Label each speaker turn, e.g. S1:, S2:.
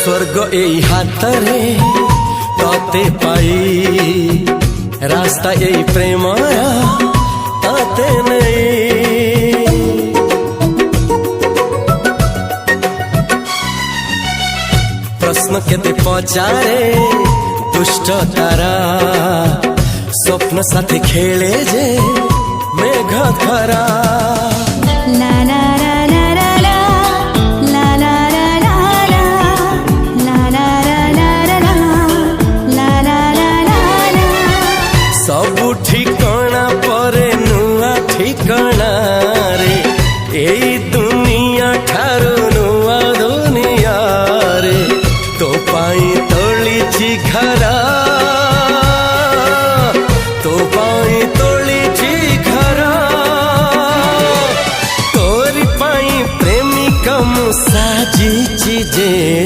S1: स्वर्ग एई हातरे तते पाई रास्ता एई प्रेमया तते नहीं। प्रश्न केते पचारे दुष्ट तारा स्वप्न साथी खेले जे मेघ खरा।
S2: ला ला ला ला ला ला ला ला ला ला ला ला ला ला
S1: सबु ठिकाना परे नुआ ठिकाना रे एई दुनिया ठारू नुआ दुनिया रे। तो पाई तोलिछि घरा तो पाई तोलिछि घरा तोरी पाई प्रेमिका मु साजिछि जे।